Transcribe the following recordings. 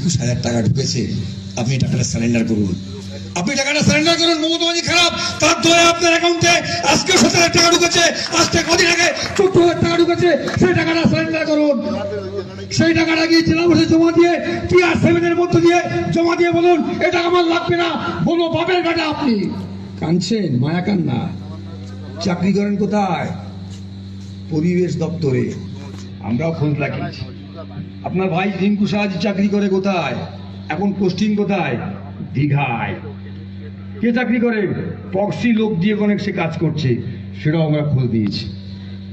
21,000 টাকা ঢুকেছে, আপনি টাকাটা সারেন্ডার করুন, আপনি টাকাটা সারেন্ডার করুন। মমতা ব্যানার্জি খারাপ, তার দয়ে আপনার অ্যাকাউন্টে আজকে 17,000 টাকা ঢুকেছে, আজকে কদিন আগে 14,000 টাকা ঢুকেছে, সেই টাকাটা সারেন্ডার করুন। সেই টাকাটা গিয়ে জেলা বসে জমা দিয়ে টিআর 7 এর মধ্যে দিয়ে জমা দিয়ে বলুন এই টাকা আমার লাগবে না, বলবো বাপের বেটা আপনি কাঁদছেন, মায়া কান্না। চাকরি করেন কোথায়? পরিবেশ দপ্তরে। আমরাও খোঁজ রাখি। আপনার ভাই রিঙ্কু সাহাজি চাকরি করে কোথায়? এখন পোস্টিং কোথায়? দীঘায়। কে চাকরি করে? প্রক্সি লোক দিয়ে অনেক সে কাজ করছে, সেটাও আমরা খোঁজ দিয়েছি।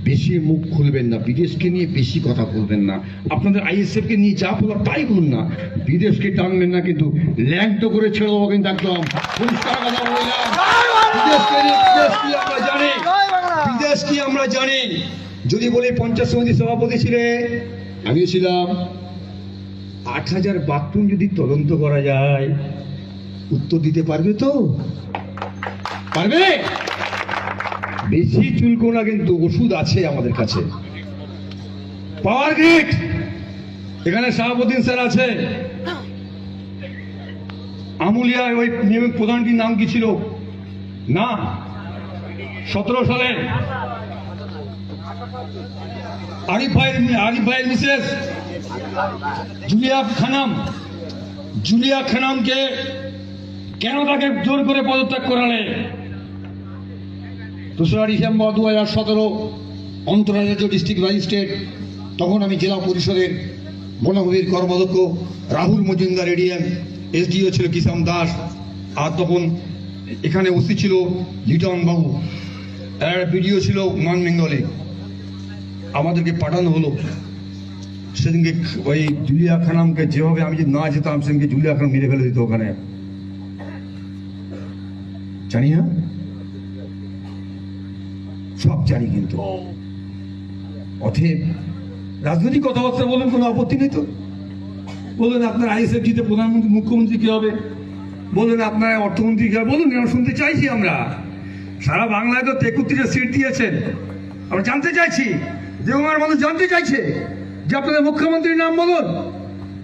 বেশি মুখ খুলবেন না, বিদেশকে নিয়ে বেশি কথা বলবেন না, আপনাদের আইএসএফ কে নিয়ে যা বলার তাই বলুন না, বিদেশকে টানবেন না, কিন্তু ল্যাংটো করে ছেড়ে দেবো কিন্তু একদম পরিষ্কার কথা বললাম। বিদেশ কি আমরা জানি, বিদেশ কি আমরা জানি। যদি বলি পঞ্চায়েত সমিতির সভাপতি ছিলে, আমিও ছিলাম, 8,000 বাথরুম যদি তদন্ত করা যায়, উত্তর দিতে পারবে তো? পারবে? বেশি চুলকো না, কিন্তু ওষুধ আছে আমাদের কাছে। পাওয়ার গ্রিড, এখানে শাহাবুদ্দিন স্যার আছে। আমুলিয়া ওই প্রধানটির নাম কি ছিল না? 17 সালে আরিফ ভাইয়ের মিসেস জুলিয়া খানামকে কেন তাকে জোর করে পদত্যাগ করালে? 2রা ডিসেম্বর 2017 অন্তর্রাজ্য ডিস্ট্রিক্ট ম্যাজিস্ট্রেট, তখন আমি জেলা পরিষদের বনভূমির কর্মাধ্যক্ষ, রাহুল মজুমদার এডিএম, এসডিও ছিল কিষাম দাস, আর তখন এখানে ওসি ছিল লিটন বাবু, বিডিও ছিল নন বেঙ্গলি। আমাদেরকে পাঠানো হলো। সেদিনকে ওই জুলিয়া খানামকে যেভাবে আমি যদি না যেতাম, সেদিনকে জুলিয়া খানাম মেরে ফেলে দিত ওখানে, জানি না, সব জানি। কিন্তু অতএব রাজনৈতিক কথাবার্তা বলুন, কোনো আপত্তি নেই তো। বলুন আপনার আইএসএফ জিতে প্রধানমন্ত্রী মুখ্যমন্ত্রী কি হবে, বলুন আপনার অর্থমন্ত্রী কি হবে, বলুন, আমরা শুনতে চাইছি। আমরা সারা বাংলায় তো 33টা সিট দিয়েছেন, আমরা জানতে চাইছি, দেওয়ার মানুষ জানতে চাইছে যে আপনাদের মুখ্যমন্ত্রীর নাম বলুন।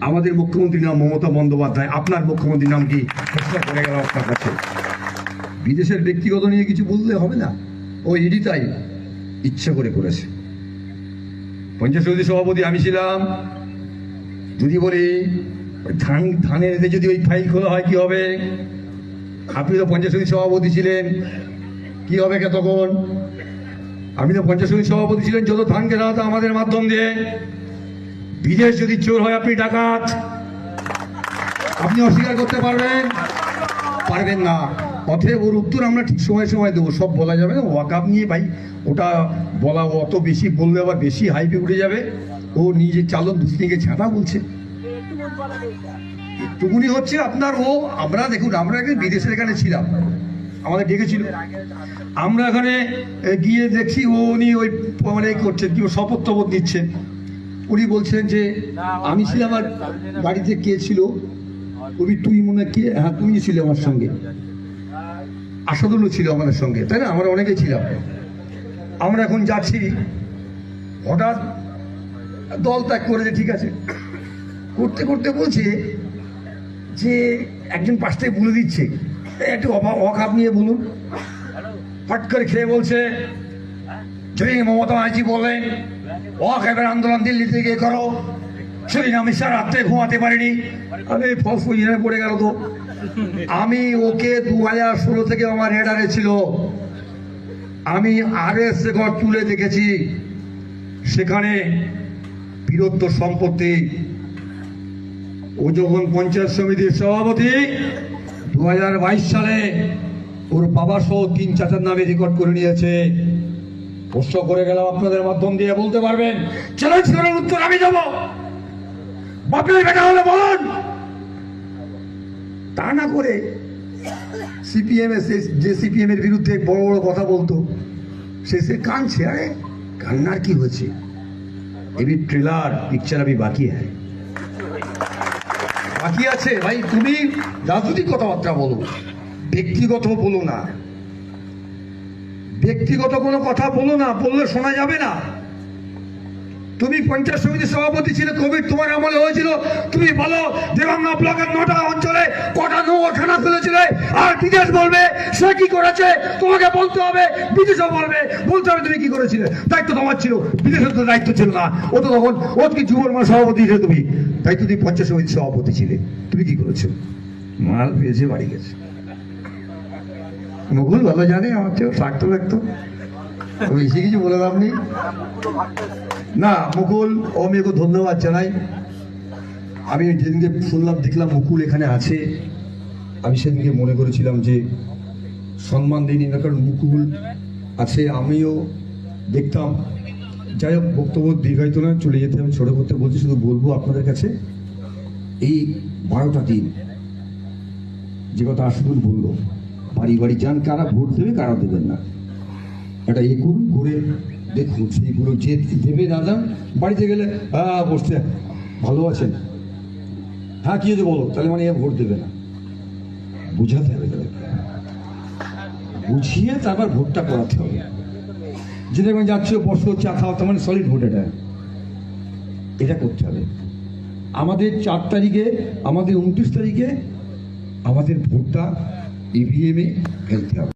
আমাদের মুখ্যমন্ত্রীর নাম মমতা বন্দ্যোপাধ্যায়, আপনার মুখ্যমন্ত্রীর নাম কি? চেষ্টা করে গেল আপনার কাছে। বিদেশের ব্যক্তিগত নিয়ে কিছু বললে হবে না, ও ইডি তাই ইচ্ছা করে করেছে। পঞ্চায়েত সমিতি সভাপতি আমি ছিলাম। যদি বলি ধানের যদি ওই ফাইল খোলা হয় কি হবে? আপনি তো পঞ্চায়েত সমিতি সভাপতি ছিলেন, কি হবে কে তখন? আমি তো পঞ্চায়েত সমিতি সভাপতি ছিলেন, যত ধান কেনা হতো আমাদের মাধ্যম দিয়ে। বিদেশ যদি চোর হয়, আপনি ডাকাত, আপনি অস্বীকার করতে পারবেন? পারবেন না। অতএব ওর উত্তর আমরা ঠিক সময় দেবো, সব বলা যাবে না। ওয়াকআপ নিয়ে ভাই ওটা বলা, অত বেশি বললে আবার বেশি হাইপে উঠে যাবে। ও নিজে চালক দুশ্মীকে ছাঁটা বলছে, একটুকুনি হচ্ছে আপনার। ও আমরা দেখুন, আমরা বিদেশের এখানে ছিলাম, আমাদের ডেকেছিল, আমরা এখানে গিয়ে দেখছি উনি ওই মানে করছেন কি, শপথ টপথ দিচ্ছেন। উনি বলছেন যে আমি ছিলাম, আমার বাড়িতে কে ছিল, কবি তুই মনে কে? হ্যাঁ তুমি ছিলে আমার সঙ্গে, আসাদুল্লাহ ছিল আমাদের সঙ্গে, তাই না? আমরা অনেকে ছিলাম। আমরা এখন যাচ্ছি, হঠাৎ দল ত্যাগ করেছে, ঠিক আছে, করতে করতে বলছে যে একজন পাশ থেকে বলে দিচ্ছে একটু অকাপ নিয়ে বলুন। হট করে খেয়ে বলছে, যদি মমতা ব্যানার্জি বলেন ওয়াকআপের আন্দোলন দিল্লিতে গিয়ে করো, সেদিন আমি সারা রাত্রে ঘুমাতে পারিনি। আরে ফলস পজিশনে পড়ে গেল তো। আমি ওকে 2016 থেকে আমার রেডারে ছিল, আমি আরএস রেকর্ড তুলে দেখেছি, সেখানে বীরত্ব সম্পত্তি। ও যখন পঞ্চায়েত সমিতির সভাপতি 2022 সালে ওর বাবা সহ 3 চাচার নামে রেকর্ড করে নিয়েছে। প্রশ্ন করে গেলাম আপনাদের মাধ্যম দিয়ে, বলতে পারবেন? চ্যালেঞ্জ করার উত্তর আমি দেবো। বাপের বেটা হলে বলুন। তা না করে সিপিএম যে সিপিএম এর বিরুদ্ধে বড় বড় কথা বলতো, সে কাঁদছে। আরে কান্নার কি হয়েছে? এবি ট্রেলার পিকচার আমি বাকি আছে ভাই। তুমি রাজনৈতিক কথাবার্তা বলো, ব্যক্তিগত বলো না, ব্যক্তিগত কোনো কথা বলো না, বললে শোনা যাবে না। তুমি পঞ্চায়েত সমিতির সভাপতি ছিলে, কোভিড তোমার আমলে হয়েছিল। তুমি বলো দেবাংলা ব্লকের 9টা অঞ্চলে কটা নৌকাখানা খুলেছিলে, আর বিদেশ বলবে সে কি করেছে, তোমাকে বলতে হবে। বিদেশও বলতে হবে তুমি কি করেছিলে। দায়িত্ব তোমার ছিল, বিদেশের তো দায়িত্ব ছিল না। ও তো তখন ও কি যুবর সভাপতি ছিলে তুমি, দায়িত্ব তুমি পঞ্চায়েত সমিতির সভাপতি ছিলে। তুমি কি করেছো? মাল পেয়েছে, বাড়ি গেছে। মুকুল ভালো জানে, আমার চেয়েও থাকতো লাগতো, বেশি কিছু বলে লাভ নেই। না মুকুল, ও মেয়েকে ধন্যবাদ জানাই। আমি যেদিনকে শুনলাম দেখলাম মুকুল এখানে আছে, আমি সেদিনকে মনে করেছিলাম যে সম্মান দিইনি না, কারণ মুকুল আছে। আমিও দেখতাম। যাই হোক, বক্তব্য দীর্ঘায়িত নয়, চলে যেতে আমি ছোট করতে বলছি। শুধু বলবো আপনাদের কাছে, এই 12টা দিন যে কথা আশফুল বললো, বাড়ি বাড়ি যান, কারা ভোট দেবে কারা দেবেন না, একটা করুন, করে দেখুন। সেইগুলো যে দেবে দাদা, বাড়িতে গেলে বসতে ভালো আছেন, হ্যাঁ কি বলো, তাহলে মানে ভোট দেবে না। বুঝাতে হবে তাদেরকে, বুঝিয়ে তারপর ভোটটা করাতে হবে। যেটা মানে যাচ্ছ বসো, চা খাওয়া, তার মানে সলিড ভোট। এটা করতে হবে। আমাদের 4 তারিখে, আমাদের 29 তারিখে আমাদের ভোটটা ইভিএমে ফেলতে হবে।